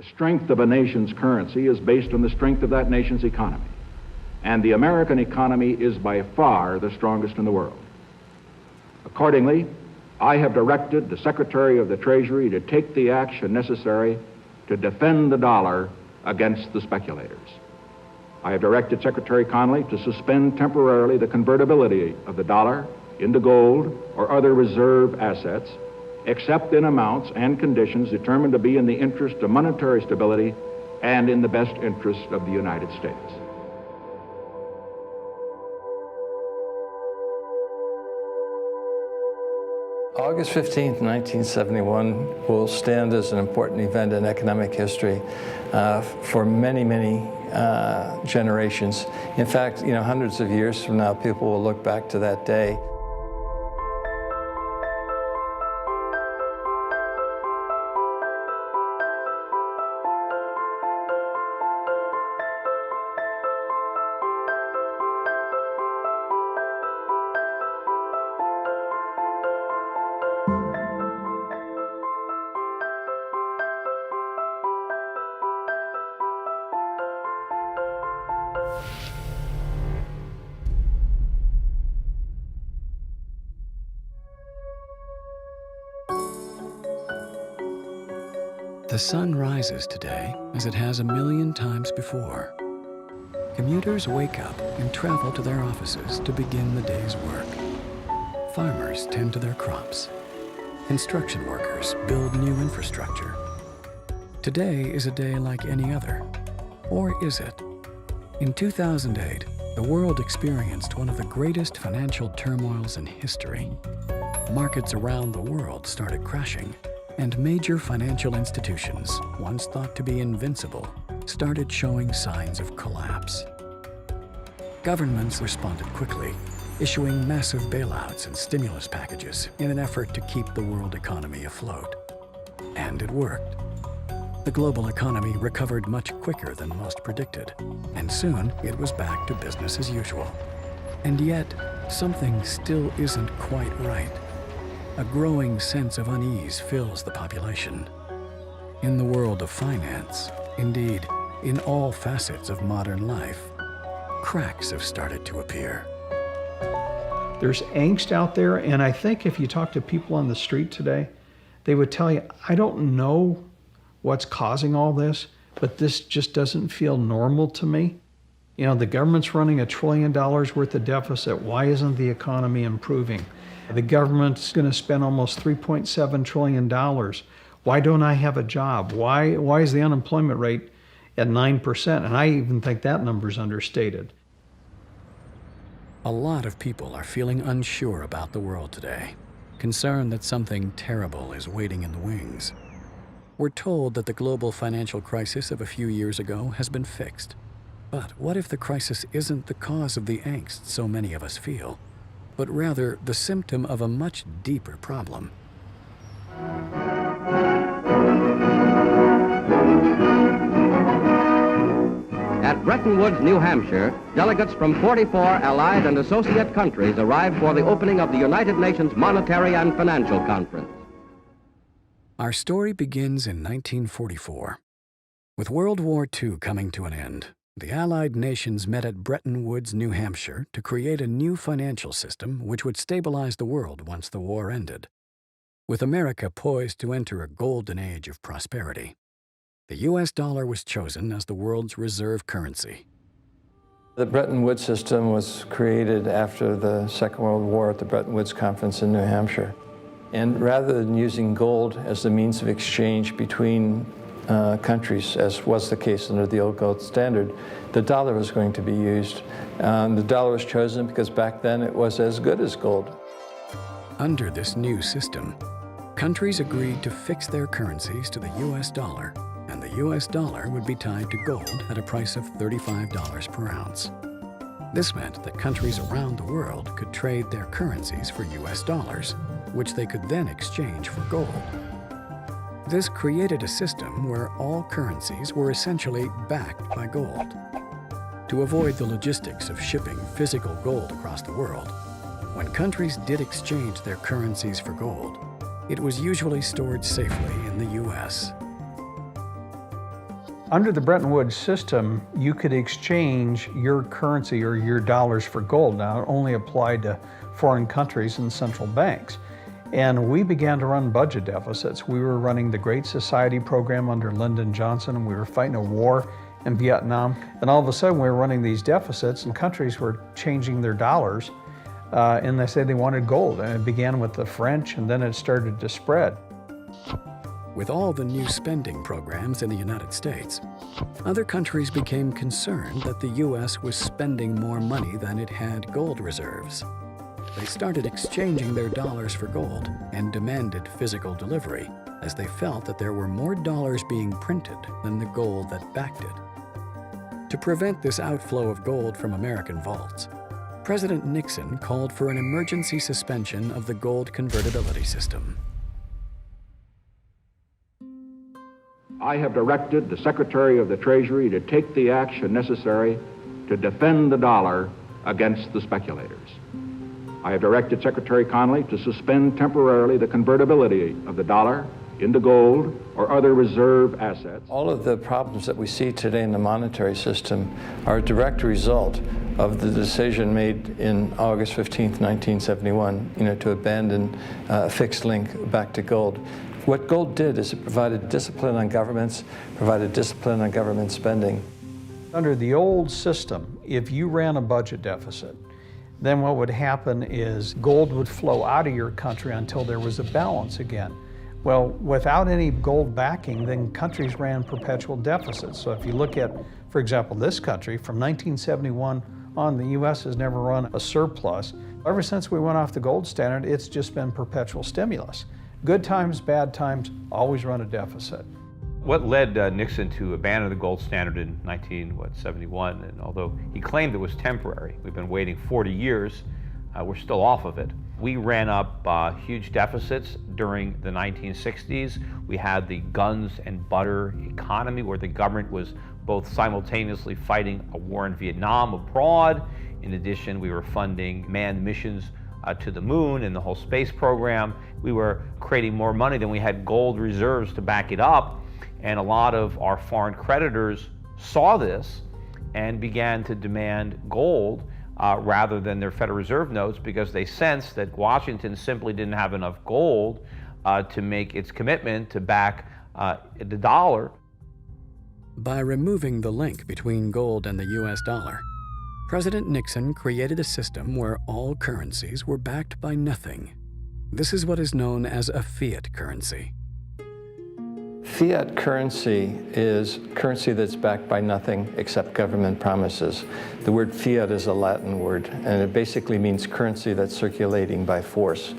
The strength of a nation's currency is based on the strength of that nation's economy. And the American economy is by far the strongest in the world. Accordingly, I have directed the Secretary of the Treasury to take the action necessary to defend the dollar against the speculators. I have directed Secretary Connally to suspend temporarily the convertibility of the dollar into gold or other reserve assets, except in amounts and conditions determined to be in the interest of monetary stability and in the best interest of the United States. August 15th, 1971 will stand as an important event in economic history for many, many generations. In fact, hundreds of years from now, people will look back to that day. The sun rises today as it has a million times before. Commuters wake up and travel to their offices to begin the day's work. Farmers tend to their crops. Construction workers build new infrastructure. Today is a day like any other. Or is it? In 2008, the world experienced one of the greatest financial turmoils in history. Markets around the world started crashing, and major financial institutions, once thought to be invincible, started showing signs of collapse. Governments responded quickly, issuing massive bailouts and stimulus packages in an effort to keep the world economy afloat. And it worked. The global economy recovered much quicker than most predicted, and soon it was back to business as usual. And yet, something still isn't quite right. A growing sense of unease fills the population. In the world of finance, indeed, in all facets of modern life, cracks have started to appear. There's angst out there, and I think if you talk to people on the street today, they would tell you, I don't know what's causing all this, but this just doesn't feel normal to me. The government's running $1 trillion worth of deficit. Why isn't the economy improving? The government's going to spend almost $3.7 trillion. Why don't I have a job? Why is the unemployment rate at 9%? And I even think that number's understated. A lot of people are feeling unsure about the world today, concerned that something terrible is waiting in the wings. We're told that the global financial crisis of a few years ago has been fixed. But what if the crisis isn't the cause of the angst so many of us feel, but rather the symptom of a much deeper problem? At Bretton Woods, New Hampshire, delegates from 44 allied and associate countries arrived for the opening of the United Nations Monetary and Financial Conference. Our story begins in 1944. With World War II coming to an end, the Allied nations met at Bretton Woods, New Hampshire, to create a new financial system which would stabilize the world once the war ended. With America poised to enter a golden age of prosperity, the U.S. dollar was chosen as the world's reserve currency. The Bretton Woods system was created after the Second World War at the Bretton Woods Conference in New Hampshire. And rather than using gold as the means of exchange between countries, as was the case under the old gold standard, the dollar was going to be used. The dollar was chosen because back then it was as good as gold. Under this new system, countries agreed to fix their currencies to the U.S. dollar, and the U.S. dollar would be tied to gold at a price of $35 per ounce. This meant that countries around the world could trade their currencies for U.S. dollars, which they could then exchange for gold. This created a system where all currencies were essentially backed by gold. To avoid the logistics of shipping physical gold across the world, when countries did exchange their currencies for gold, it was usually stored safely in the U.S. Under the Bretton Woods system, you could exchange your currency or your dollars for gold. Now, it only applied to foreign countries and central banks. And we began to run budget deficits. We were running the Great Society program under Lyndon Johnson, and we were fighting a war in Vietnam. And all of a sudden, we were running these deficits, and countries were changing their dollars, and they said they wanted gold. And it began with the French, and then it started to spread. With all the new spending programs in the United States, other countries became concerned that the U.S. was spending more money than it had gold reserves. They started exchanging their dollars for gold and demanded physical delivery, as they felt that there were more dollars being printed than the gold that backed it. To prevent this outflow of gold from American vaults, President Nixon called for an emergency suspension of the gold convertibility system. I have directed the Secretary of the Treasury to take the action necessary to defend the dollar against the speculators. I have directed Secretary Connally to suspend temporarily the convertibility of the dollar into gold or other reserve assets. All of the problems that we see today in the monetary system are a direct result of the decision made in August 15th, 1971, to abandon a fixed link back to gold. What gold did is it provided discipline on governments, provided discipline on government spending. Under the old system, if you ran a budget deficit, then what would happen is gold would flow out of your country until there was a balance again. Well, without any gold backing, then countries ran perpetual deficits. So if you look at, for example, this country, from 1971 on, the U.S. has never run a surplus. Ever since we went off the gold standard, it's just been perpetual stimulus. Good times, bad times, always run a deficit. What led Nixon to abandon the gold standard in 1971, and although he claimed it was temporary, we've been waiting 40 years, we're still off of it. We ran up huge deficits during the 1960s. We had the guns and butter economy where the government was both simultaneously fighting a war in Vietnam abroad. In addition, we were funding manned missions to the moon and the whole space program. We were creating more money than we had gold reserves to back it up. And a lot of our foreign creditors saw this and began to demand gold rather than their Federal Reserve notes, because they sensed that Washington simply didn't have enough gold to make its commitment to back the dollar. By removing the link between gold and the U.S. dollar, President Nixon created a system where all currencies were backed by nothing. This is what is known as a fiat currency. Fiat currency is currency that's backed by nothing except government promises. The word fiat is a Latin word, and it basically means currency that's circulating by force.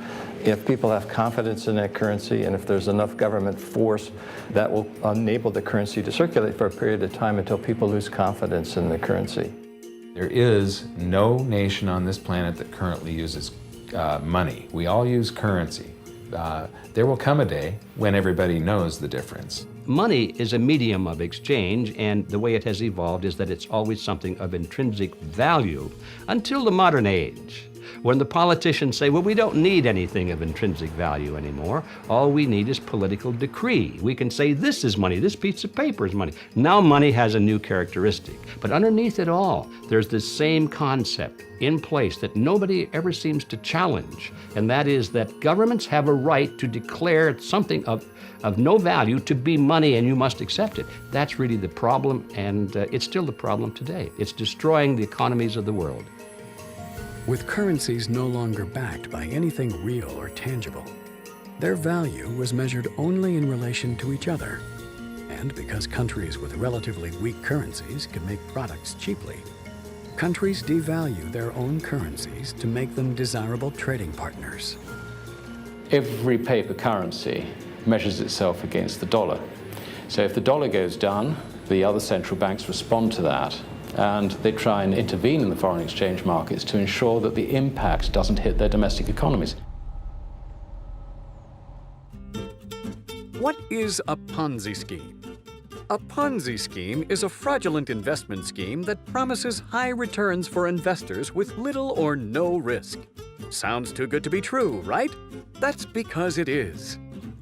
If people have confidence in that currency, and if there's enough government force, that will enable the currency to circulate for a period of time until people lose confidence in the currency. There is no nation on this planet that currently uses money. We all use currency. There will come a day when everybody knows the difference. Money is a medium of exchange, and the way it has evolved is that it's always something of intrinsic value until the modern age, when the politicians say, well, we don't need anything of intrinsic value anymore. All we need is political decree. We can say this is money, this piece of paper is money. Now money has a new characteristic. But underneath it all, there's this same concept in place that nobody ever seems to challenge, and that is that governments have a right to declare something of no value to be money, and you must accept it. That's really the problem, and it's still the problem today. It's destroying the economies of the world. With currencies no longer backed by anything real or tangible, their value was measured only in relation to each other. And because countries with relatively weak currencies can make products cheaply, countries devalue their own currencies to make them desirable trading partners. Every paper currency measures itself against the dollar. So if the dollar goes down, the other central banks respond to that, and they try and intervene in the foreign exchange markets to ensure that the impact doesn't hit their domestic economies. What is a Ponzi scheme? A Ponzi scheme is a fraudulent investment scheme that promises high returns for investors with little or no risk. Sounds too good to be true, right? That's because it is.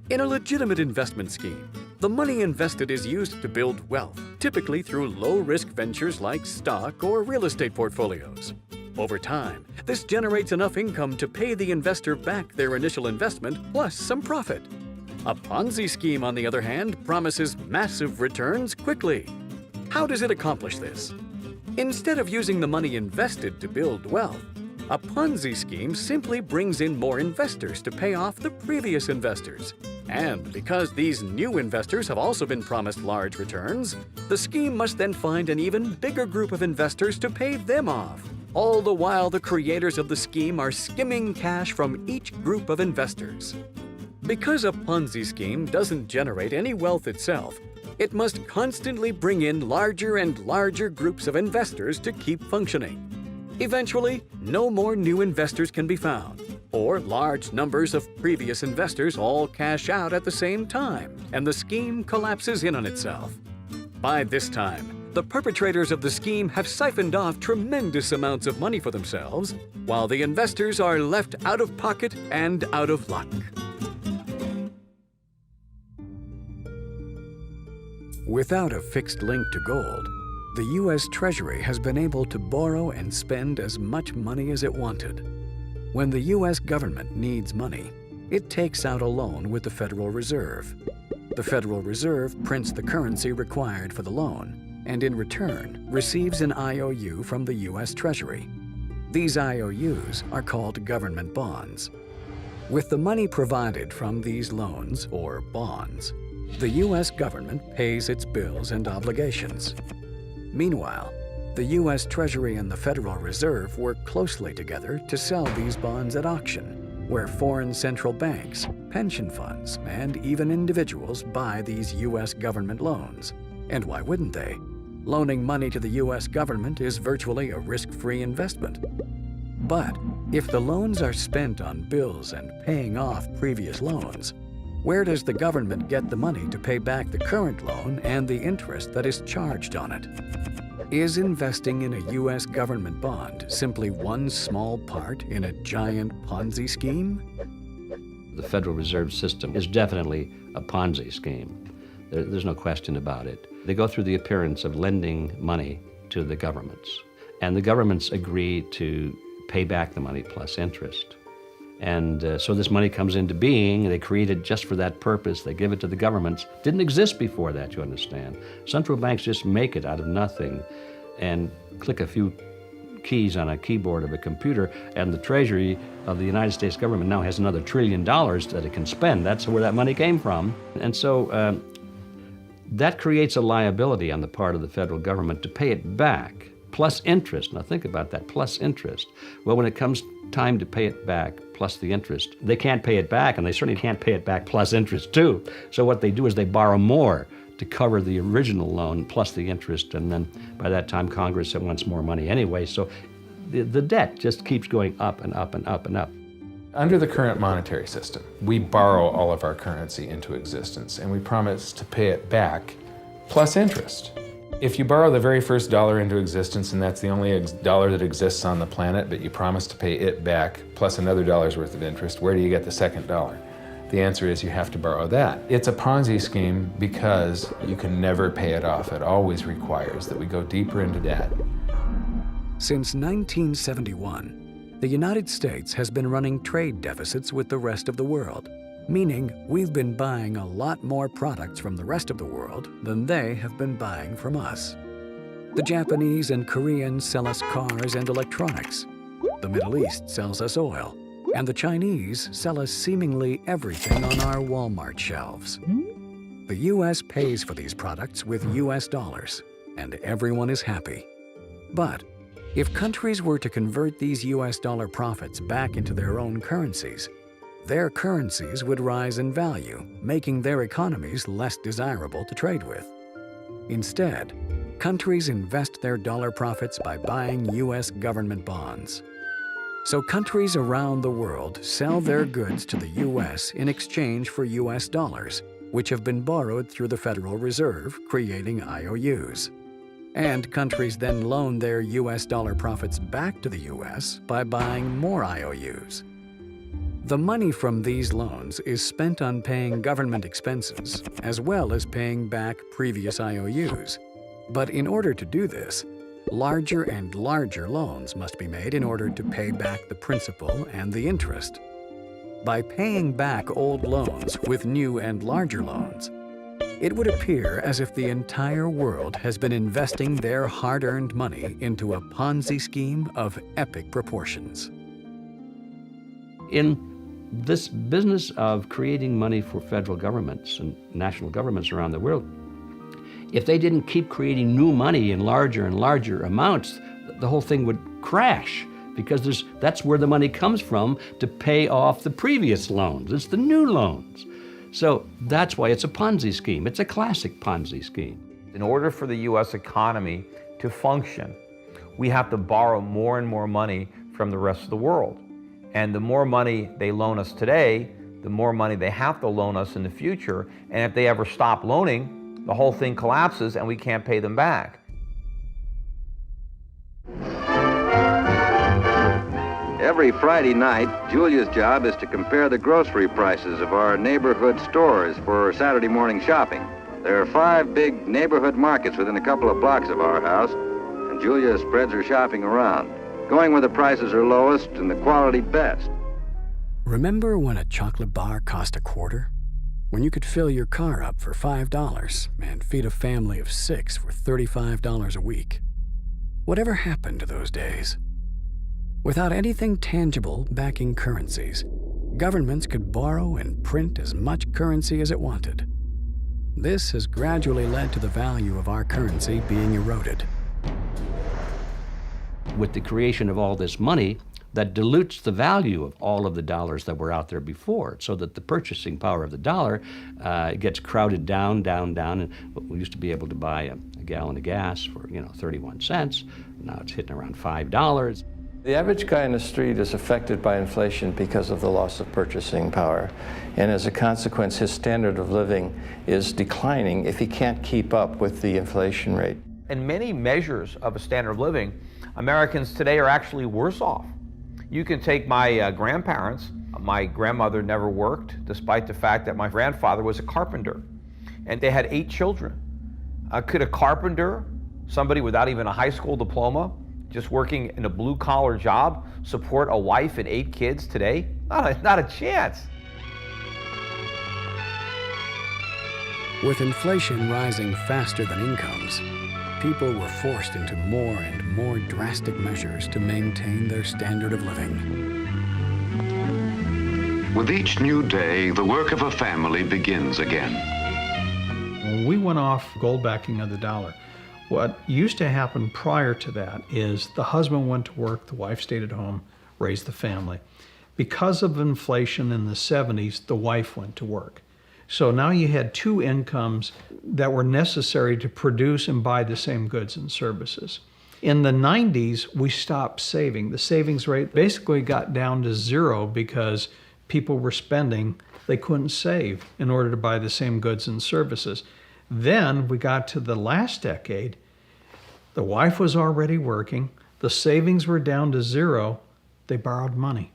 In a legitimate investment scheme, The money invested is used to build wealth, typically through low-risk ventures like stock or real estate portfolios. Over time, this generates enough income to pay the investor back their initial investment plus some profit. A Ponzi scheme, on the other hand, promises massive returns quickly. How does it accomplish this? Instead of using the money invested to build wealth, a Ponzi scheme simply brings in more investors to pay off the previous investors. And because these new investors have also been promised large returns, the scheme must then find an even bigger group of investors to pay them off. All the while, the creators of the scheme are skimming cash from each group of investors. Because a Ponzi scheme doesn't generate any wealth itself, it must constantly bring in larger and larger groups of investors to keep functioning. Eventually, no more new investors can be found, or large numbers of previous investors all cash out at the same time, and the scheme collapses in on itself. By this time, the perpetrators of the scheme have siphoned off tremendous amounts of money for themselves, while the investors are left out of pocket and out of luck. Without a fixed link to gold, the U.S. Treasury has been able to borrow and spend as much money as it wanted. When the U.S. government needs money, it takes out a loan with the Federal Reserve. The Federal Reserve prints the currency required for the loan, and in return receives an IOU from the U.S. Treasury. These IOUs are called government bonds. With the money provided from these loans, or bonds, the U.S. government pays its bills and obligations. Meanwhile, the U.S. Treasury and the Federal Reserve work closely together to sell these bonds at auction, where foreign central banks, pension funds, and even individuals buy these U.S. government loans. And why wouldn't they? Loaning money to the U.S. government is virtually a risk-free investment. But if the loans are spent on bills and paying off previous loans, where does the government get the money to pay back the current loan and the interest that is charged on it? Is investing in a U.S. government bond simply one small part in a giant Ponzi scheme? The Federal Reserve System is definitely a Ponzi scheme. There's no question about it. They go through the appearance of lending money to the governments, and the governments agree to pay back the money plus interest. And so this money comes into being. They create it just for that purpose. They give it to the governments. Didn't exist before that, you understand. Central banks just make it out of nothing and click a few keys on a keyboard of a computer, and the Treasury of the United States government now has another $1 trillion that it can spend. That's where that money came from. And so that creates a liability on the part of the federal government to pay it back, plus interest. Now think about that, plus interest. Well, when it comes time to pay it back, plus the interest, they can't pay it back, and they certainly can't pay it back plus interest too. So what they do is they borrow more to cover the original loan plus the interest, and then by that time Congress wants more money anyway. So the debt just keeps going up and up and up and up. Under the current monetary system, we borrow all of our currency into existence, and we promise to pay it back plus interest. If you borrow the very first dollar into existence, and that's the only dollar that exists on the planet, but you promise to pay it back plus another dollar's worth of interest, where do you get the second dollar? The answer is you have to borrow that. It's a Ponzi scheme because you can never pay it off. It always requires that we go deeper into debt. Since 1971, the United States has been running trade deficits with the rest of the world, meaning we've been buying a lot more products from the rest of the world than they have been buying from us. The Japanese and Koreans sell us cars and electronics. The Middle East sells us oil. And the Chinese sell us seemingly everything on our Walmart shelves. The U.S. pays for these products with U.S. dollars, and everyone is happy. But if countries were to convert these U.S. dollar profits back into their own currencies would rise in value, making their economies less desirable to trade with. Instead, countries invest their dollar profits by buying U.S. government bonds. So countries around the world sell their goods to the U.S. in exchange for U.S. dollars, which have been borrowed through the Federal Reserve, creating IOUs. And countries then loan their U.S. dollar profits back to the U.S. by buying more IOUs. The money from these loans is spent on paying government expenses, as well as paying back previous IOUs. But in order to do this, larger and larger loans must be made in order to pay back the principal and the interest. By paying back old loans with new and larger loans, it would appear as if the entire world has been investing their hard-earned money into a Ponzi scheme of epic proportions. In this business of creating money for federal governments and national governments around the world, if they didn't keep creating new money in larger and larger amounts, the whole thing would crash, because that's where the money comes from to pay off the previous loans. It's the new loans. So that's why it's a Ponzi scheme. It's a classic Ponzi scheme. In order for the U.S. economy to function, we have to borrow more and more money from the rest of the world. And the more money they loan us today, the more money they have to loan us in the future. And if they ever stop loaning, the whole thing collapses and we can't pay them back. Every Friday night, Julia's job is to compare the grocery prices of our neighborhood stores for Saturday morning shopping. There are 5 big neighborhood markets within a couple of blocks of our house, and Julia spreads her shopping around, going where the prices are lowest and the quality best. Remember when a chocolate bar cost $0.25? When you could fill your car up for $5 and feed a family of 6 for $35 a week? Whatever happened to those days? Without anything tangible backing currencies, governments could borrow and print as much currency as it wanted. This has gradually led to the value of our currency being eroded. With the creation of all this money, that dilutes the value of all of the dollars that were out there before, so that the purchasing power of the dollar gets crowded down, and we used to be able to buy a gallon of gas for 31 cents. Now it's hitting around $5. The average guy in the street is affected by inflation because of the loss of purchasing power. And as a consequence, his standard of living is declining if he can't keep up with the inflation rate. In many measures of a standard of living, Americans today are actually worse off. You can take my grandparents. My grandmother never worked, despite the fact that my grandfather was a carpenter. And they had 8 children. Could a carpenter, somebody without even a high school diploma, just working in a blue-collar job, support a wife and 8 kids today? Not a chance. With inflation rising faster than incomes, people were forced into more and more drastic measures to maintain their standard of living. With each new day, the work of a family begins again. When we went off gold backing of the dollar, what used to happen prior to that is the husband went to work, the wife stayed at home, raised the family. Because of inflation in the 70s, the wife went to work. So now you had 2 incomes that were necessary to produce and buy the same goods and services. In the 90s, we stopped saving. The savings rate basically got down to 0 because people were spending. They couldn't save in order to buy the same goods and services. Then we got to the last decade. The wife was already working. The savings were down to 0. They borrowed money.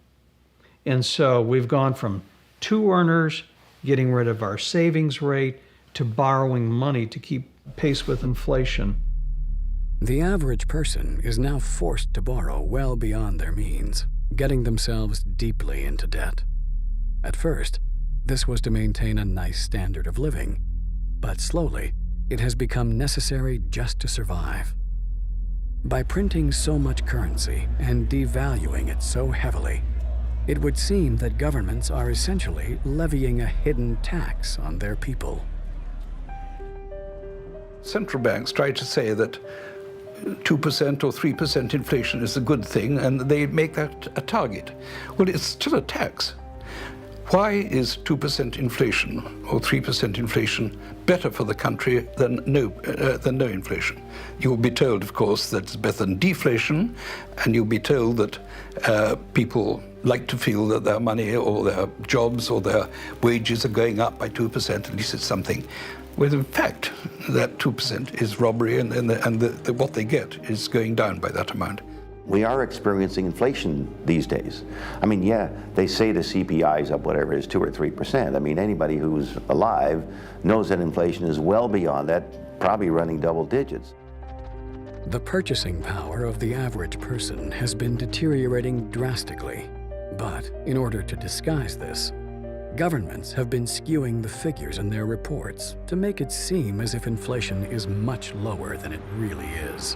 And so we've gone from 2 earners getting rid of our savings rate to borrowing money to keep pace with inflation. The average person is now forced to borrow well beyond their means, getting themselves deeply into debt. At first, this was to maintain a nice standard of living, but slowly, it has become necessary just to survive. By printing so much currency and devaluing it so heavily, it would seem that governments are essentially levying a hidden tax on their people. Central banks try to say that 2% or 3% inflation is a good thing, and they make that a target. Well, it's still a tax. Why is 2% inflation or 3% inflation better for the country than no inflation? You'll be told, of course, that it's better than deflation, and you'll be told that people like to feel that their money or their jobs or their wages are going up by 2%, at least it's something. Well, in fact, that 2% is robbery, and what they get is going down by that amount. We are experiencing inflation these days. I mean, yeah, they say the CPI is up whatever it is, 2 or 3%. I mean, anybody who's alive knows that inflation is well beyond that, probably running double digits. The purchasing power of the average person has been deteriorating drastically. But in order to disguise this, governments have been skewing the figures in their reports to make it seem as if inflation is much lower than it really is.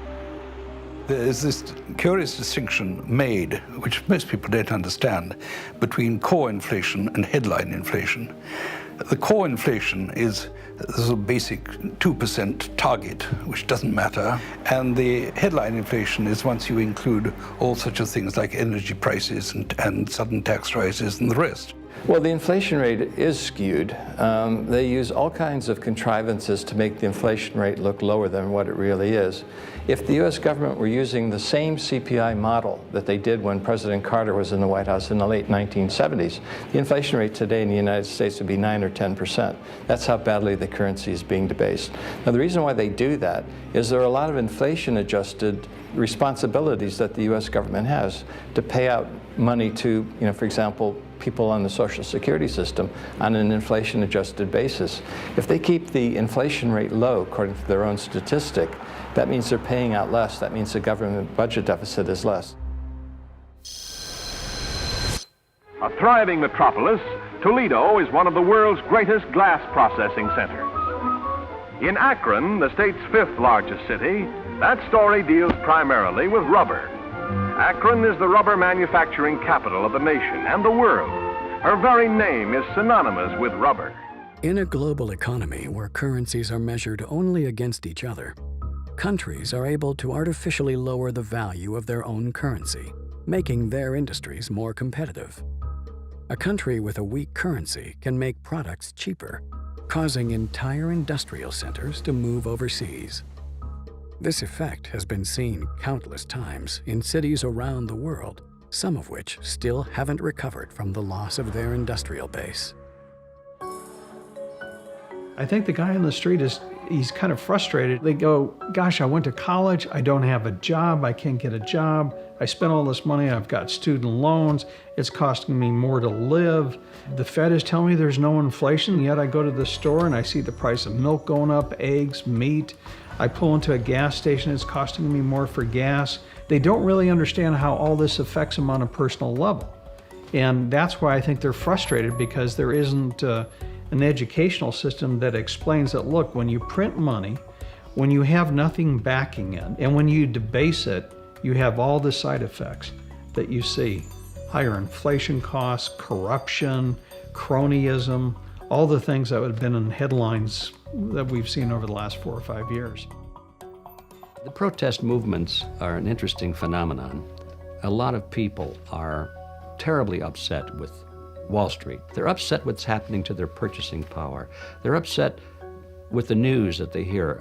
There is this curious distinction made, which most people don't understand, between core inflation and headline inflation. The core inflation is the basic 2% target, which doesn't matter. And the headline inflation is once you include all such of things like energy prices and sudden tax rises and the rest. Well, the inflation rate is skewed. They use all kinds of contrivances to make the inflation rate look lower than what it really is. If the U.S. government were using the same CPI model that they did when President Carter was in the White House in the late 1970s, the inflation rate today in the United States would be 9 or 10%. That's how badly the currency is being debased. Now, the reason why they do that is there are a lot of inflation-adjusted responsibilities that the U.S. government has to pay out money to, for example, people on the Social Security system on an inflation-adjusted basis. If they keep the inflation rate low, according to their own statistic, that means they're paying out less. That means the government budget deficit is less. A thriving metropolis, Toledo is one of the world's greatest glass processing centers. In Akron, the state's 5th largest city, that story deals primarily with rubber. Akron is the rubber manufacturing capital of the nation and the world. Her very name is synonymous with rubber. In a global economy where currencies are measured only against each other, countries are able to artificially lower the value of their own currency, making their industries more competitive. A country with a weak currency can make products cheaper, causing entire industrial centers to move overseas. This effect has been seen countless times in cities around the world, some of which still haven't recovered from the loss of their industrial base. I think the guy on the street he's kind of frustrated. They go, gosh, I went to college, I don't have a job, I can't get a job, I spent all this money, I've got student loans, it's costing me more to live. The Fed is telling me there's no inflation, yet I go to the store and I see the price of milk going up, eggs, meat. I pull into a gas station, it's costing me more for gas. They don't really understand how all this affects them on a personal level. And that's why I think they're frustrated, because there isn't an educational system that explains that, look, when you print money, when you have nothing backing it, and when you debase it, you have all the side effects that you see. Higher inflation costs, corruption, cronyism, all the things that have been in headlines that we've seen over the last 4 or 5 years. The protest movements are an interesting phenomenon. A lot of people are terribly upset with Wall Street. They're upset what's happening to their purchasing power. They're upset with the news that they hear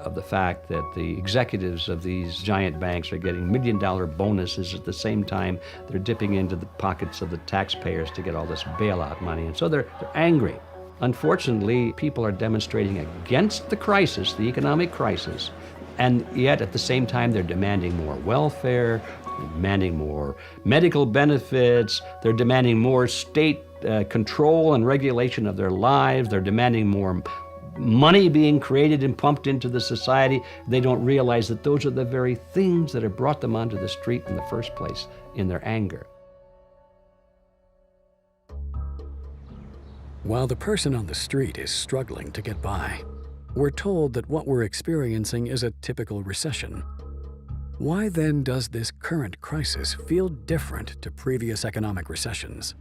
of the fact that the executives of these giant banks are getting $1 million bonuses at the same time they're dipping into the pockets of the taxpayers to get all this bailout money. And so they're angry. Unfortunately, people are demonstrating against the crisis, the economic crisis, and yet at the same time they're demanding more welfare, they're demanding more medical benefits, they're demanding more state control and regulation of their lives, they're demanding more money being created and pumped into the society. They don't realize that those are the very things that have brought them onto the street in the first place in their anger. While the person on the street is struggling to get by, we're told that what we're experiencing is a typical recession. Why then does this current crisis feel different to previous economic recessions?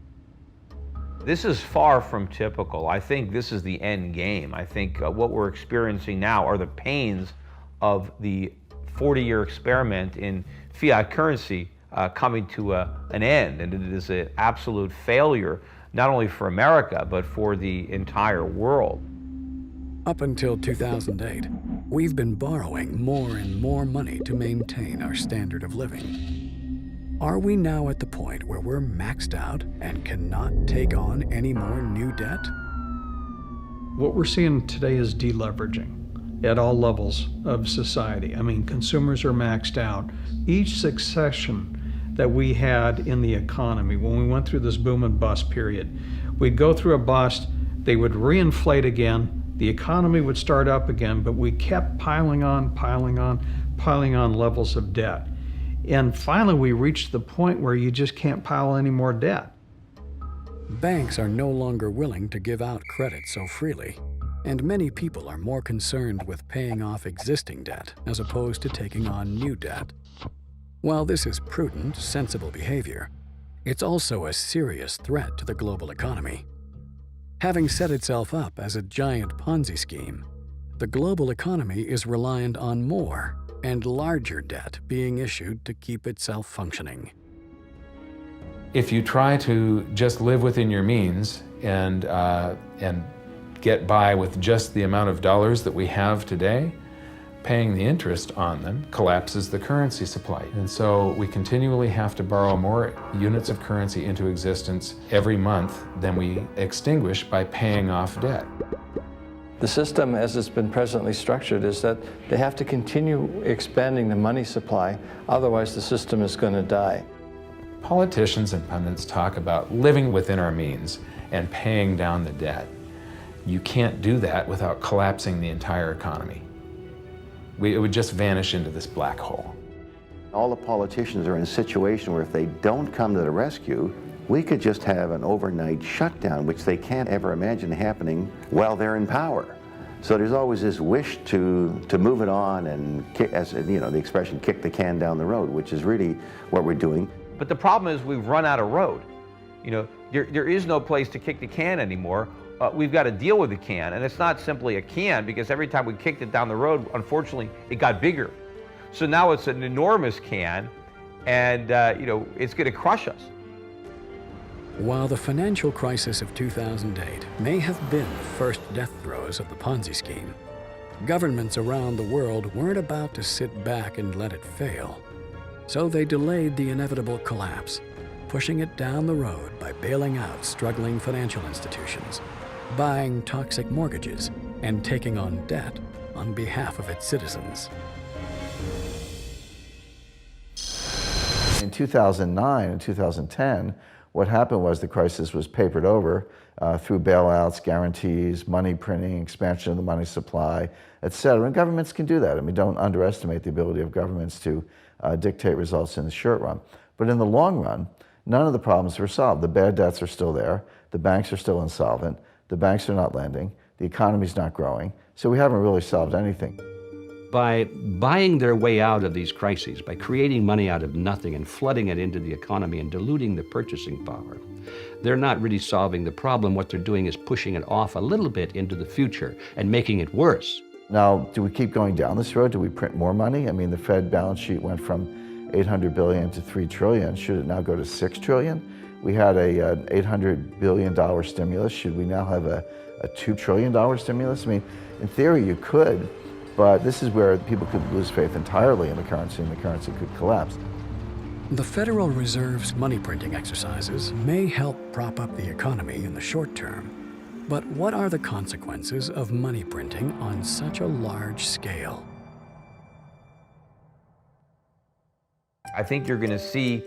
This is far from typical. I think this is the end game. I think what we're experiencing now are the pains of the 40-year experiment in fiat currency coming to an end, and it is an absolute failure, not only for America, but for the entire world. Up until 2008, we've been borrowing more and more money to maintain our standard of living. Are we now at the point where we're maxed out and cannot take on any more new debt? What we're seeing today is deleveraging. at all levels of society. I mean, consumers are maxed out. Each succession that we had in the economy, when we went through this boom and bust period, we'd go through a bust, they would reinflate again, the economy would start up again, but we kept piling on levels of debt. And finally, we reached the point where you just can't pile any more debt. Banks are no longer willing to give out credit so freely, and many people are more concerned with paying off existing debt as opposed to taking on new debt. While this is prudent, sensible behavior, it's also a serious threat to the global economy. Having set itself up as a giant Ponzi scheme, the global economy is reliant on more and larger debt being issued to keep itself functioning. If you try to just live within your means and get by with just the amount of dollars that we have today, paying the interest on them collapses the currency supply. And so we continually have to borrow more units of currency into existence every month than we extinguish by paying off debt. The system as it's been presently structured is that they have to continue expanding the money supply, otherwise the system is going to die. Politicians and pundits talk about living within our means and paying down the debt. You can't do that without collapsing the entire economy. It would just vanish into this black hole. All the politicians are in a situation where if they don't come to the rescue, we could just have an overnight shutdown, which they can't ever imagine happening while they're in power. So there's always this wish to move it on and, kick, as you know, the expression, kick the can down the road, which is really what we're doing. But the problem is we've run out of road. You know, there is no place to kick the can anymore. We've got to deal with the can, and it's not simply a can, because every time we kicked it down the road, unfortunately, it got bigger. So now it's an enormous can, and you know, it's going to crush us. While the financial crisis of 2008 may have been the first death throes of the Ponzi scheme, governments around the world weren't about to sit back and let it fail. So they delayed the inevitable collapse, pushing it down the road by bailing out struggling financial institutions, buying toxic mortgages, and taking on debt on behalf of its citizens. In 2009 and 2010, what happened was the crisis was papered over through bailouts, guarantees, money printing, expansion of the money supply, et cetera. And governments can do that. I mean, don't underestimate the ability of governments to dictate results in the short run. But in the long run, none of the problems were solved. The bad debts are still there. The banks are still insolvent. The banks are not lending. The economy's not growing. So we haven't really solved anything. By buying their way out of these crises, by creating money out of nothing and flooding it into the economy and diluting the purchasing power, they're not really solving the problem. What they're doing is pushing it off a little bit into the future and making it worse. Now, do we keep going down this road? Do we print more money? I mean, the Fed balance sheet went from $800 billion to $3 trillion. Should it now go to $6 trillion? We had an $800 billion stimulus. Should we now have a $2 trillion stimulus? I mean, in theory, you could, but this is where people could lose faith entirely in the currency, and the currency could collapse. The Federal Reserve's money printing exercises may help prop up the economy in the short term, but what are the consequences of money printing on such a large scale? I think you're going to see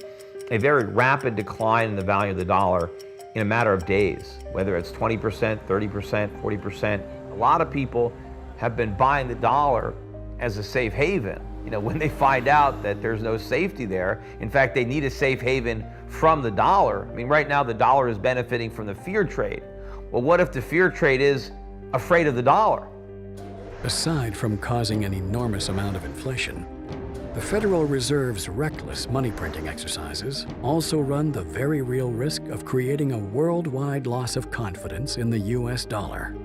a very rapid decline in the value of the dollar in a matter of days, whether it's 20%, 30%, 40%. A lot of people have been buying the dollar as a safe haven. You know, when they find out that there's no safety there, in fact, they need a safe haven from the dollar. I mean, right now the dollar is benefiting from the fear trade. Well, what if the fear trade is afraid of the dollar? Aside from causing an enormous amount of inflation, the Federal Reserve's reckless money printing exercises also run the very real risk of creating a worldwide loss of confidence in the US dollar.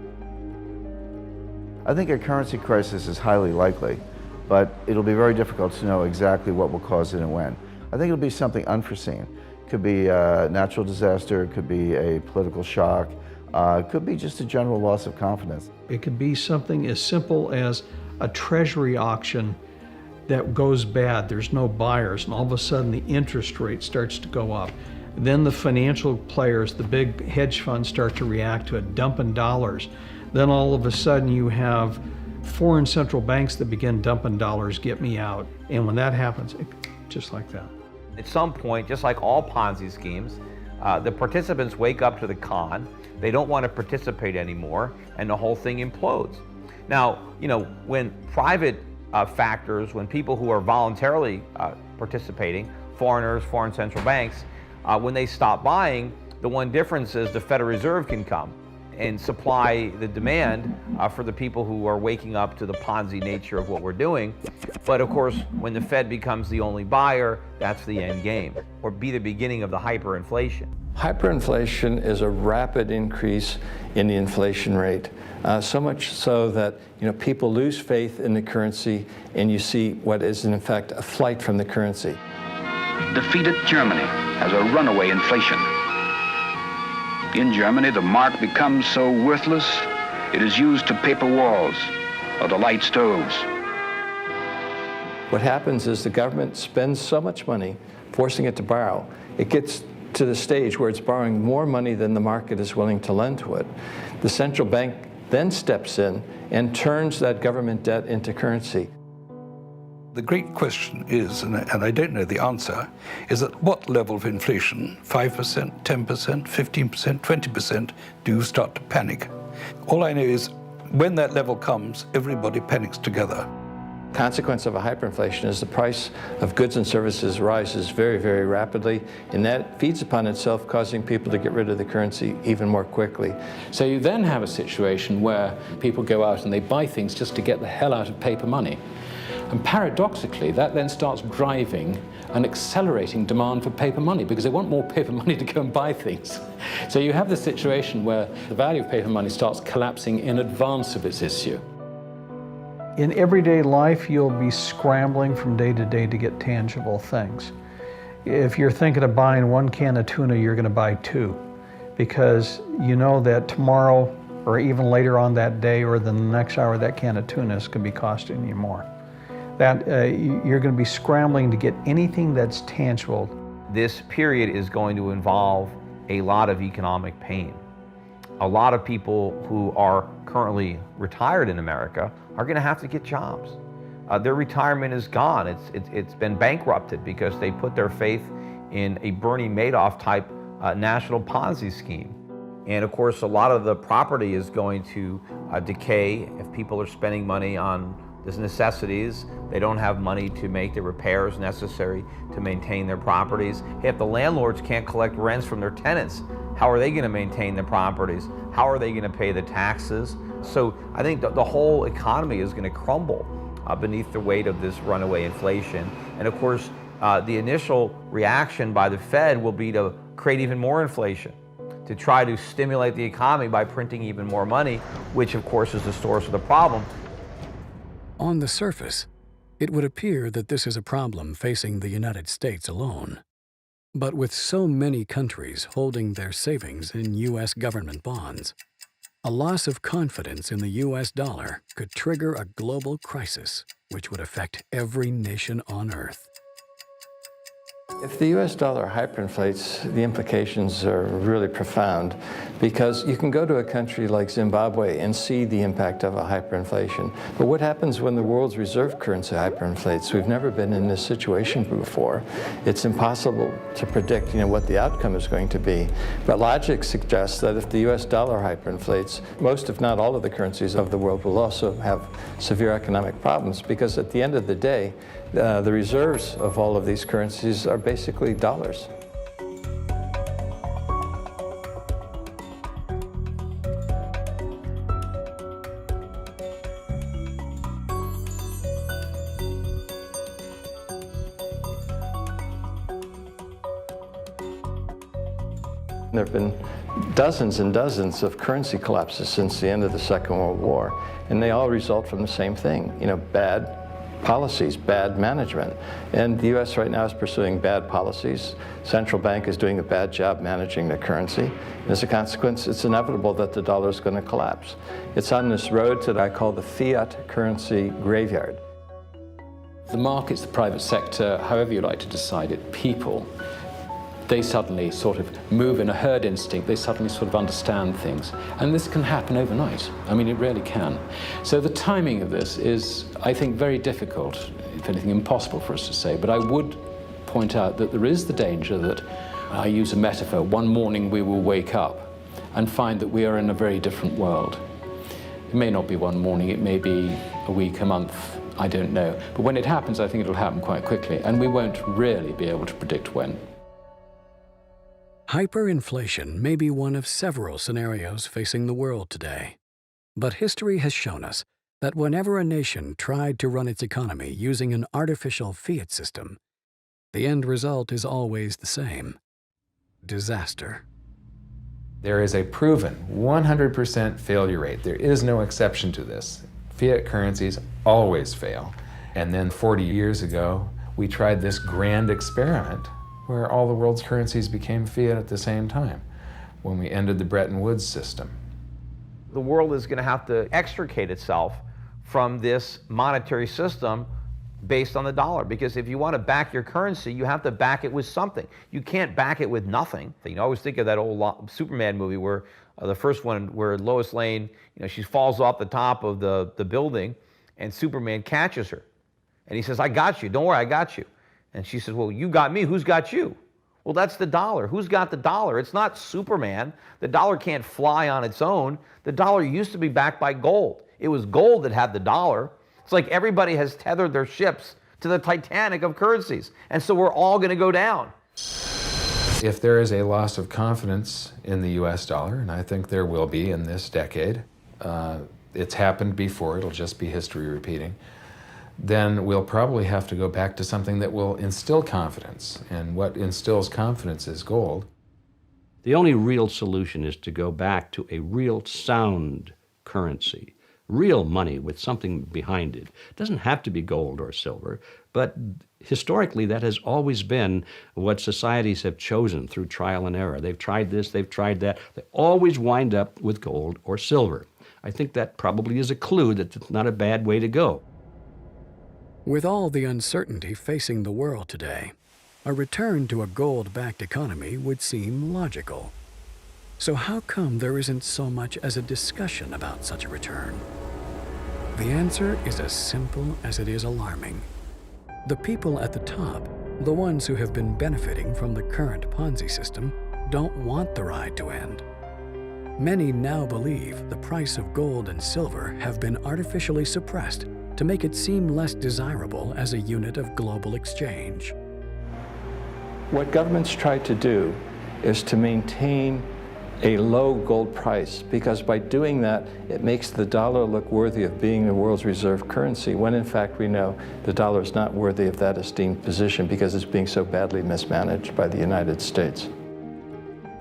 I think a currency crisis is highly likely, but it'll be very difficult to know exactly what will cause it and when. I think it'll be something unforeseen. It could be a natural disaster, it could be a political shock, it could be just a general loss of confidence. It could be something as simple as a treasury auction that goes bad, there's no buyers, and all of a sudden the interest rate starts to go up. Then the financial players, the big hedge funds, start to react to it, dumping dollars. Then all of a sudden you have foreign central banks that begin dumping dollars get me out. And when that happens, just like that. At some point, just like all Ponzi schemes, the participants wake up to the con, they don't want to participate anymore, and the whole thing implodes. Now, when private factors, when people who are voluntarily participating, foreigners, foreign central banks, when they stop buying, the one difference is the Federal Reserve can come and supply the demand for the people who are waking up to the Ponzi nature of what we're doing. But of course, when the Fed becomes the only buyer, that's the end game, or be the beginning of the hyperinflation. Hyperinflation is a rapid increase in the inflation rate, so much so that people lose faith in the currency, and you see what is in effect a flight from the currency. Defeated Germany has a runaway inflation. In Germany, the mark becomes so worthless, it is used to paper walls or to light stoves. What happens is the government spends so much money forcing it to borrow, it gets to the stage where it's borrowing more money than the market is willing to lend to it. The central bank then steps in and turns that government debt into currency. The great question is, and I don't know the answer, is at what level of inflation, 5%, 10%, 15%, 20%, do you start to panic? All I know is when that level comes, everybody panics together. Consequence of a hyperinflation is the price of goods and services rises very, very rapidly, and that feeds upon itself, causing people to get rid of the currency even more quickly. So you then have a situation where people go out and they buy things just to get the hell out of paper money. And paradoxically, that then starts driving and accelerating demand for paper money because they want more paper money to go and buy things. So you have this situation where the value of paper money starts collapsing in advance of its issue. In everyday life, you'll be scrambling from day to day to get tangible things. If you're thinking of buying 1 can of tuna, you're going to buy 2 because you know that tomorrow or even later on that day or the next hour, that can of tuna is going to be costing you more. That you're going to be scrambling to get anything that's tangible. This period is going to involve a lot of economic pain. A lot of people who are currently retired in America are going to have to get jobs. Their retirement is gone. It's been bankrupted because they put their faith in a Bernie Madoff type national Ponzi scheme. And of course, a lot of the property is going to decay if people are spending money on these necessities. They don't have money to make the repairs necessary to maintain their properties. If the landlords can't collect rents from their tenants, how are they going to maintain the properties? How are they going to pay the taxes? So I think the whole economy is going to crumble beneath the weight of this runaway inflation. And of course, the initial reaction by the Fed will be to create even more inflation, to try to stimulate the economy by printing even more money, which of course is the source of the problem. On the surface, it would appear that this is a problem facing the United States alone. But with so many countries holding their savings in U.S. government bonds, a loss of confidence in the U.S. dollar could trigger a global crisis which would affect every nation on Earth. If the US dollar hyperinflates, the implications are really profound because you can go to a country like Zimbabwe and see the impact of a hyperinflation. But what happens when the world's reserve currency hyperinflates? We've never been in this situation before. It's impossible to predict, what the outcome is going to be. But logic suggests that if the US dollar hyperinflates, most if not all of the currencies of the world will also have severe economic problems because at the end of the day, the reserves of all of these currencies are basically dollars. There have been dozens and dozens of currency collapses since the end of the Second World War, and they all result from the same thing, bad policies, bad management. And the U.S. right now is pursuing bad policies. Central bank is doing a bad job managing the currency. And as a consequence, it's inevitable that the dollar is going to collapse. It's on this road that I call the fiat currency graveyard. The markets, the private sector, however you like to decide it, people, they suddenly sort of move in a herd instinct, they suddenly sort of understand things. And this can happen overnight. I mean, it really can. So the timing of this is, I think, very difficult, if anything, impossible for us to say. But I would point out that there is the danger that, I use a metaphor, one morning we will wake up and find that we are in a very different world. It may not be one morning, it may be a week, a month, I don't know. But when it happens, I think it'll happen quite quickly, and we won't really be able to predict when. Hyperinflation may be one of several scenarios facing the world today. But history has shown us that whenever a nation tried to run its economy using an artificial fiat system, the end result is always the same: disaster. There is a proven 100% failure rate. There is no exception to this. Fiat currencies always fail. And then 40 years ago, we tried this grand experiment where all the world's currencies became fiat at the same time, when we ended the Bretton Woods system. The world is going to have to extricate itself from this monetary system based on the dollar, because if you want to back your currency, you have to back it with something. You can't back it with nothing. You know, I always think of that old Superman movie where the first one where Lois Lane, you know, she falls off the top of the building and Superman catches her. And he says, "I got you, don't worry, I got you." And she says, "Well, you got me, who's got you?" Well, that's the dollar. Who's got the dollar? It's not Superman. The dollar can't fly on its own. The dollar used to be backed by gold. It was gold that had the dollar. It's like everybody has tethered their ships to the Titanic of currencies. And so we're all going to go down. If there is a loss of confidence in the US dollar, and I think there will be in this decade, it's happened before, it'll just be history repeating, then we'll probably have to go back to something that will instill confidence. And what instills confidence is gold. The only real solution is to go back to a real sound currency. Real money with something behind it. It doesn't have to be gold or silver, but historically that has always been what societies have chosen through trial and error. They've tried this, they've tried that. They always wind up with gold or silver. I think that probably is a clue that it's not a bad way to go. With all the uncertainty facing the world today, a return to a gold-backed economy would seem logical. So how come there isn't so much as a discussion about such a return? The answer is as simple as it is alarming. The people at the top, the ones who have been benefiting from the current Ponzi system, don't want the ride to end. Many now believe the price of gold and silver have been artificially suppressed to make it seem less desirable as a unit of global exchange. What governments try to do is to maintain a low gold price, because by doing that, it makes the dollar look worthy of being the world's reserve currency, when in fact we know the dollar is not worthy of that esteemed position because it's being so badly mismanaged by the United States.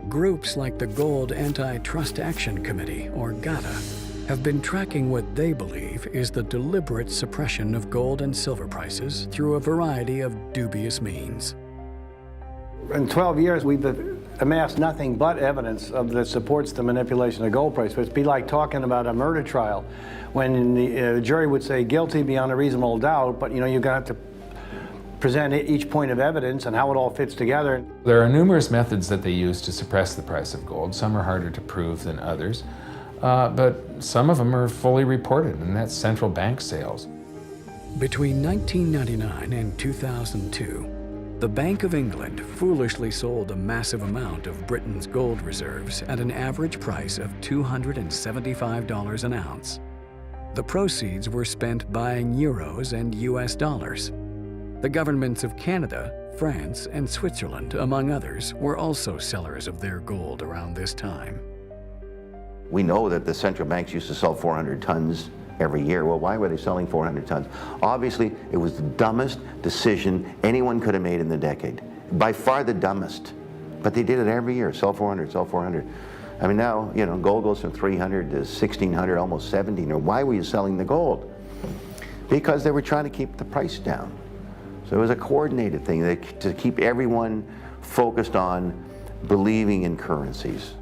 Groups like the Gold Anti-Trust Action Committee, or GATA, have been tracking what they believe is the deliberate suppression of gold and silver prices through a variety of dubious means. In 12 years, we've amassed nothing but evidence that supports the manipulation of the gold price. But it'd be like talking about a murder trial when the jury would say guilty beyond a reasonable doubt, but you know, you're going to have to present each point of evidence and how it all fits together. There are numerous methods that they use to suppress the price of gold. Some are harder to prove than others, but some of them are fully reported, and that's central bank sales. Between 1999 and 2002, the Bank of England foolishly sold a massive amount of Britain's gold reserves at an average price of $275 an ounce. The proceeds were spent buying euros and US dollars. The governments of Canada, France, and Switzerland, among others, were also sellers of their gold around this time. We know that the central banks used to sell 400 tons every year. Well, why were they selling 400 tons? Obviously, it was the dumbest decision anyone could have made in the decade. By far the dumbest. But they did it every year, sell 400, sell 400. I mean, now, you know, gold goes from 300 to 1,600, almost 1,700. Why were you selling the gold? Because they were trying to keep the price down. So it was a coordinated thing to keep everyone focused on believing in currencies.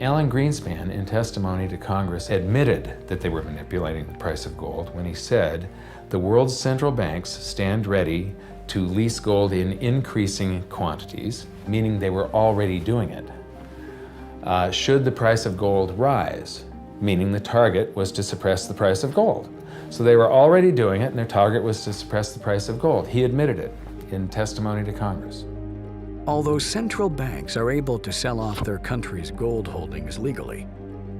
Alan Greenspan, in testimony to Congress, admitted that they were manipulating the price of gold when he said, "The world's central banks stand ready to lease gold in increasing quantities, meaning they were already doing it. Should the price of gold rise, meaning the target was to suppress the price of gold. So they were already doing it, and their target was to suppress the price of gold. He admitted it in testimony to Congress. Although central banks are able to sell off their country's gold holdings legally,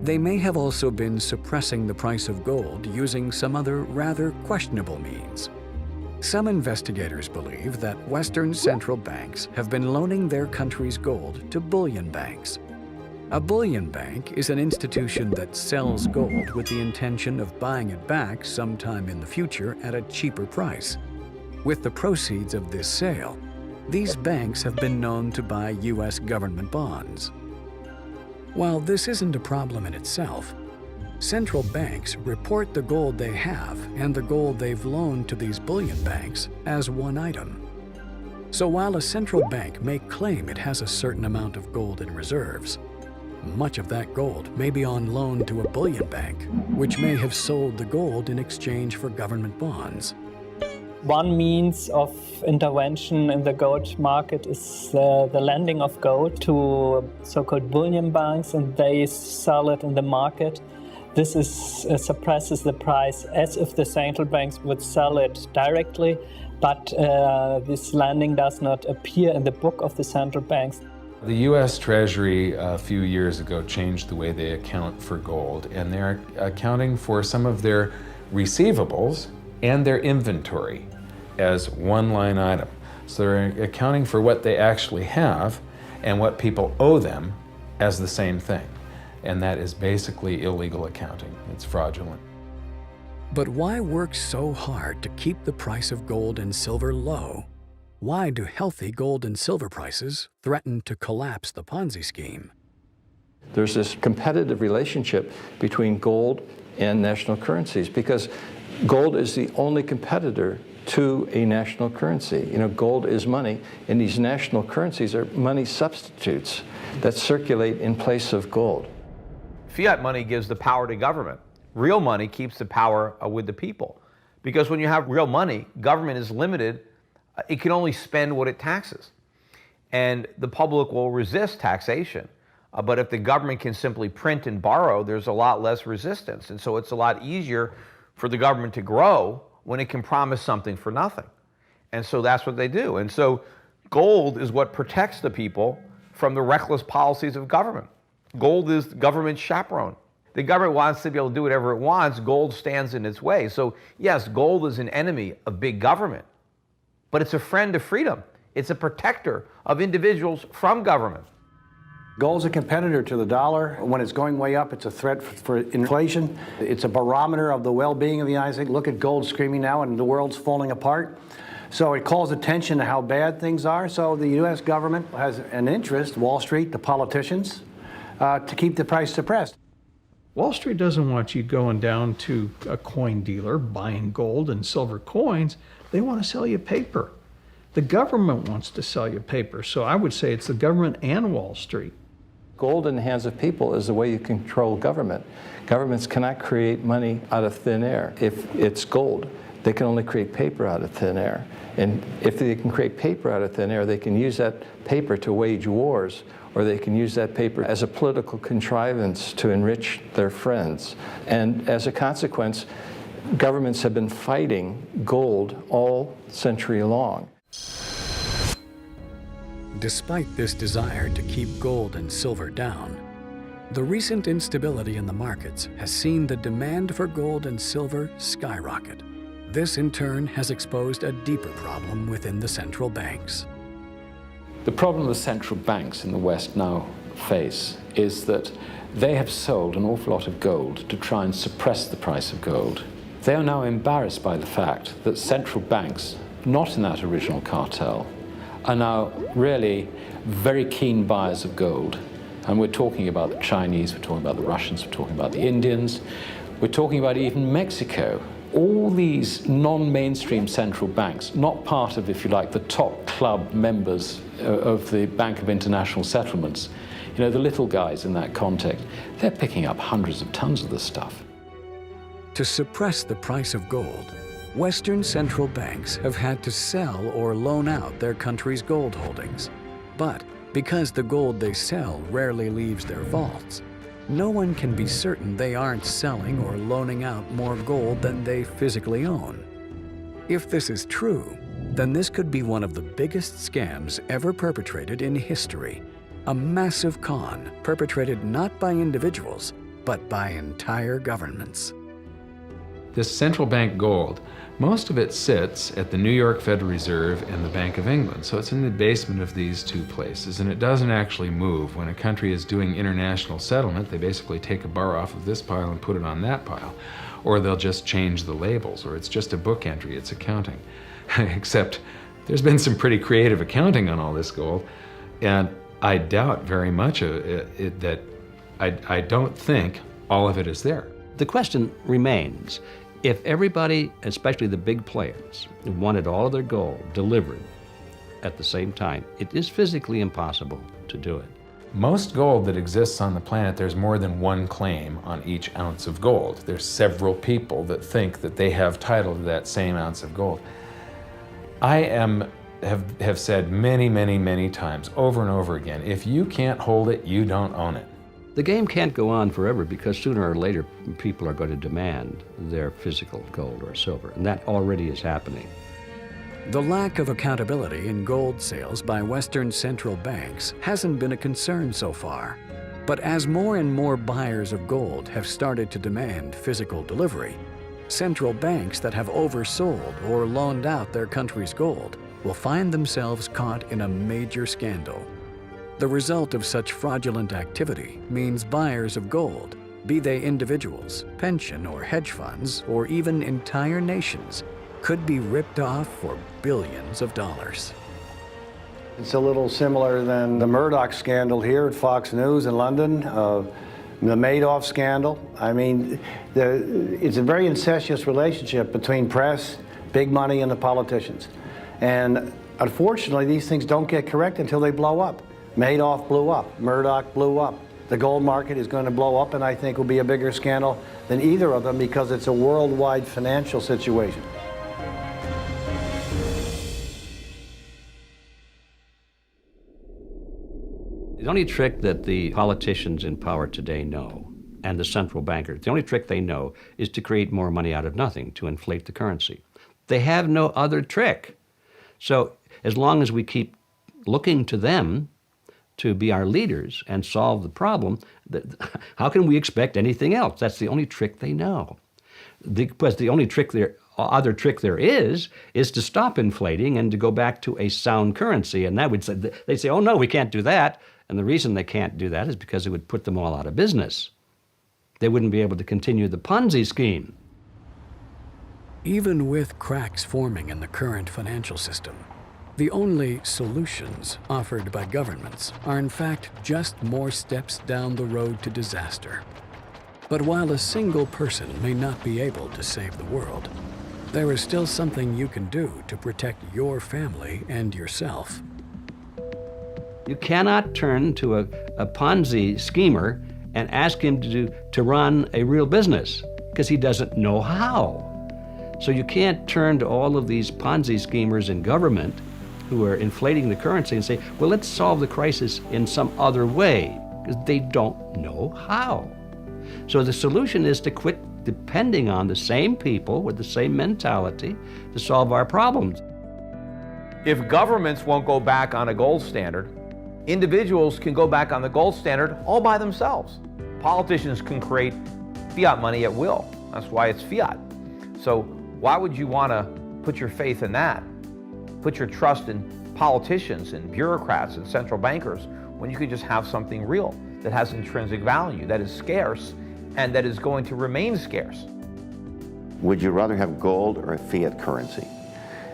they may have also been suppressing the price of gold using some other rather questionable means. Some investigators believe that Western central banks have been loaning their country's gold to bullion banks. A bullion bank is an institution that sells gold with the intention of buying it back sometime in the future at a cheaper price. With the proceeds of this sale, these banks have been known to buy U.S. government bonds. While this isn't a problem in itself, central banks report the gold they have and the gold they've loaned to these bullion banks as one item. So while a central bank may claim it has a certain amount of gold in reserves, much of that gold may be on loan to a bullion bank, which may have sold the gold in exchange for government bonds. One means of intervention in the gold market is the lending of gold to so-called bullion banks, and they sell it in the market. This suppresses the price as if the central banks would sell it directly, but this lending does not appear in the book of the central banks. The U.S. Treasury a few years ago changed the way they account for gold, and they're accounting for some of their receivables and their inventory as one line item. So they're accounting for what they actually have and what people owe them as the same thing. And that is basically illegal accounting. It's fraudulent. But why work so hard to keep the price of gold and silver low? Why do healthy gold and silver prices threaten to collapse the Ponzi scheme? There's this competitive relationship between gold and national currencies because gold is the only competitor to a national currency. You know, gold is money, and these national currencies are money substitutes that circulate in place of gold. Fiat money gives the power to government. Real money keeps the power with the people. Because when you have real money, government is limited. It can only spend what it taxes. And the public will resist taxation. But if the government can simply print and borrow, there's a lot less resistance. And so it's a lot easier for the government to grow when it can promise something for nothing. And so that's what they do. And so gold is what protects the people from the reckless policies of government. Gold is government chaperone. The government wants to be able to do whatever it wants. Gold stands in its way. So yes, gold is an enemy of big government, but it's a friend of freedom. It's a protector of individuals from government. Gold's a competitor to the dollar. When it's going way up, it's a threat for inflation. It's a barometer of the well-being of the United States. Look at gold screaming now and the world's falling apart. So it calls attention to how bad things are. So the U.S. government has an interest, Wall Street, the politicians, to keep the price suppressed. Wall Street doesn't want you going down to a coin dealer buying gold and silver coins. They want to sell you paper. The government wants to sell you paper. So I would say it's the government and Wall Street. Gold in the hands of people is the way you control government. Governments cannot create money out of thin air. If it's gold, they can only create paper out of thin air. And if they can create paper out of thin air, they can use that paper to wage wars, or they can use that paper as a political contrivance to enrich their friends. And as a consequence, governments have been fighting gold all century long. Despite this desire to keep gold and silver down, the recent instability in the markets has seen the demand for gold and silver skyrocket. This, in turn, has exposed a deeper problem within the central banks. The problem the central banks in the West now face is that they have sold an awful lot of gold to try and suppress the price of gold. They are now embarrassed by the fact that central banks, not in that original cartel, are now really very keen buyers of gold. And we're talking about the Chinese, we're talking about the Russians, we're talking about the Indians, we're talking about even Mexico. All these non-mainstream central banks, not part of, if you like, the top club members of the Bank of International Settlements, you know, the little guys in that context, they're picking up hundreds of tons of this stuff. To suppress the price of gold, Western central banks have had to sell or loan out their country's gold holdings. But because the gold they sell rarely leaves their vaults, no one can be certain they aren't selling or loaning out more gold than they physically own. If this is true, then this could be one of the biggest scams ever perpetrated in history. A massive con perpetrated not by individuals, but by entire governments. This central bank gold, most of it sits at the New York Federal Reserve and the Bank of England. So it's in the basement of these two places, and it doesn't actually move. When a country is doing international settlement, they basically take a bar off of this pile and put it on that pile. Or they'll just change the labels, or it's just a book entry, it's accounting. Except there's been some pretty creative accounting on all this gold, and I doubt very much that I don't think all of it is there. The question remains, if everybody, especially the big players, wanted all of their gold delivered at the same time, it is physically impossible to do it. Most gold that exists on the planet, there's more than one claim on each ounce of gold. There's several people that think that they have title to that same ounce of gold. I have said many times, over and over again, if you can't hold it, you don't own it. The game can't go on forever because sooner or later people are going to demand their physical gold or silver, and that already is happening. The lack of accountability in gold sales by Western central banks hasn't been a concern so far. But as more and more buyers of gold have started to demand physical delivery, central banks that have oversold or loaned out their country's gold will find themselves caught in a major scandal. The result of such fraudulent activity means buyers of gold, be they individuals, pension or hedge funds, or even entire nations, could be ripped off for billions of dollars. It's a little similar than the Murdoch scandal here at Fox News in London, the Madoff scandal. I mean, it's a very incestuous relationship between press, big money, and the politicians. And unfortunately, these things don't get correct until they blow up. Madoff blew up, Murdoch blew up. The gold market is going to blow up, and I think will be a bigger scandal than either of them because it's a worldwide financial situation. The only trick that the politicians in power today know, and the central bankers, the only trick they know is to create more money out of nothing, to inflate the currency. They have no other trick. So as long as we keep looking to them to be our leaders and solve the problem, how can we expect anything else? That's the only trick they know. Because the only other trick there is to stop inflating and to go back to a sound currency. And that would say, they say, oh no, we can't do that. And the reason they can't do that is because it would put them all out of business. They wouldn't be able to continue the Ponzi scheme. Even with cracks forming in the current financial system, the only solutions offered by governments are in fact just more steps down the road to disaster. But while a single person may not be able to save the world, there is still something you can do to protect your family and yourself. You cannot turn to a Ponzi schemer and ask him to run a real business because he doesn't know how. So you can't turn to all of these Ponzi schemers in government who are inflating the currency and say, well, let's solve the crisis in some other way, because they don't know how. So the solution is to quit depending on the same people with the same mentality to solve our problems. If governments won't go back on a gold standard, individuals can go back on the gold standard all by themselves. Politicians can create fiat money at will. That's why it's fiat. So why would you want to put your faith in that? Put your trust in politicians and bureaucrats and central bankers when you could just have something real that has intrinsic value, that is scarce, and that is going to remain scarce. Would you rather have gold or a fiat currency?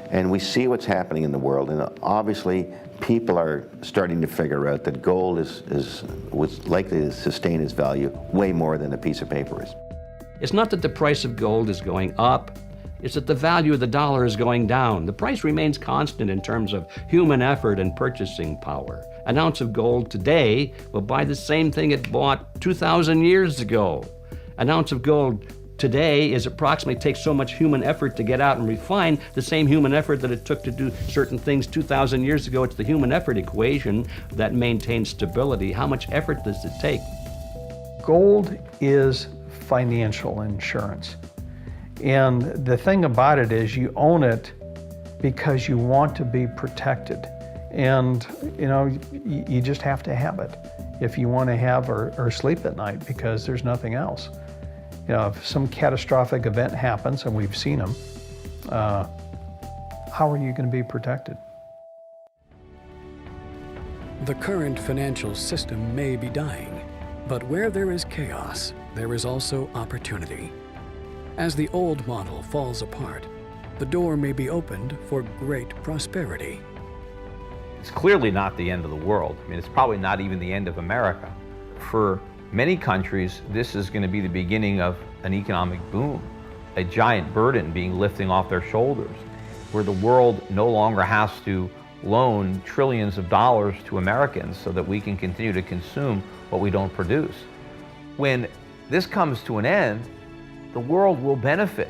And we see what's happening in the world, and obviously people are starting to figure out that gold was likely to sustain its value way more than a piece of paper is. It's not that the price of gold is going up, it's that the value of the dollar is going down. The price remains constant in terms of human effort and purchasing power. An ounce of gold today will buy the same thing it bought 2,000 years ago. An ounce of gold today is approximately takes so much human effort to get out and refine the same human effort that it took to do certain things 2,000 years ago. It's the human effort equation that maintains stability. How much effort does it take? Gold is financial insurance. And the thing about it is you own it because you want to be protected. And you just have to have it if you want to have or sleep at night, because there's nothing else. If some catastrophic event happens, and we've seen them, how are you going to be protected? The current financial system may be dying, but where there is chaos, there is also opportunity. As the old model falls apart, the door may be opened for great prosperity. It's clearly not the end of the world. I mean, it's probably not even the end of America. For many countries, this is going to be the beginning of an economic boom, a giant burden being lifting off their shoulders, where the world no longer has to loan trillions of dollars to Americans so that we can continue to consume what we don't produce. When this comes to an end, the world will benefit.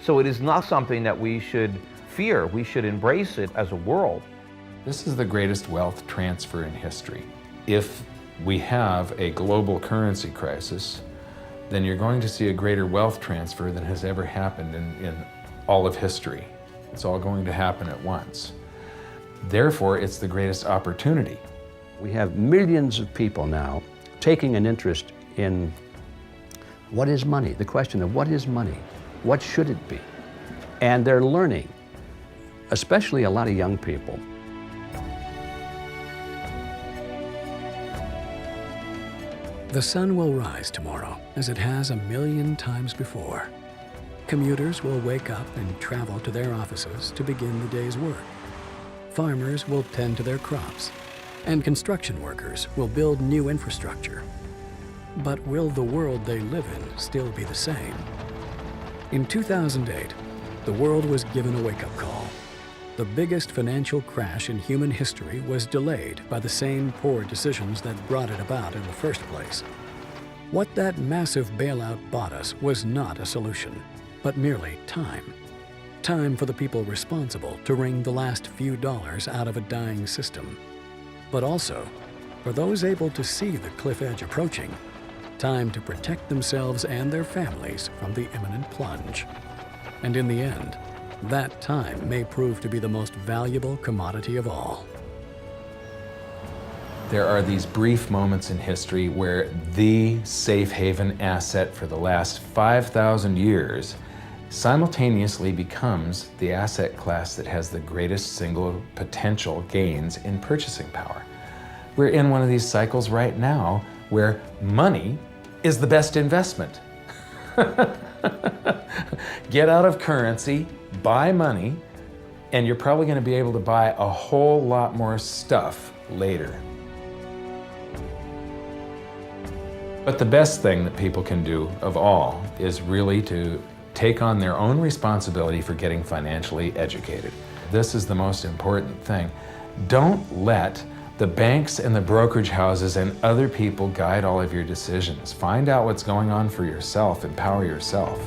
So it is not something that we should fear. We should embrace it as a world. This is the greatest wealth transfer in history. If we have a global currency crisis, then you're going to see a greater wealth transfer than has ever happened in all of history. It's all going to happen at once. Therefore, it's the greatest opportunity. We have millions of people now taking an interest in what is money, the question of what is money, what should it be? And they're learning, especially a lot of young people. The sun will rise tomorrow, as it has a million times before. Commuters will wake up and travel to their offices to begin the day's work. Farmers will tend to their crops, and construction workers will build new infrastructure. But will the world they live in still be the same? In 2008, the world was given a wake-up call. The biggest financial crash in human history was delayed by the same poor decisions that brought it about in the first place. What that massive bailout bought us was not a solution, but merely time. Time for the people responsible to wring the last few dollars out of a dying system. But also, for those able to see the cliff edge approaching, time to protect themselves and their families from the imminent plunge. And in the end, that time may prove to be the most valuable commodity of all. There are these brief moments in history where the safe haven asset for the last 5,000 years simultaneously becomes the asset class that has the greatest single potential gains in purchasing power. We're in one of these cycles right now where money is the best investment. Get out of currency, buy money, and you're probably going to be able to buy a whole lot more stuff later. But the best thing that people can do of all is really to take on their own responsibility for getting financially educated. This is the most important thing. Don't let the banks and the brokerage houses and other people guide all of your decisions. Find out what's going on for yourself. Empower yourself.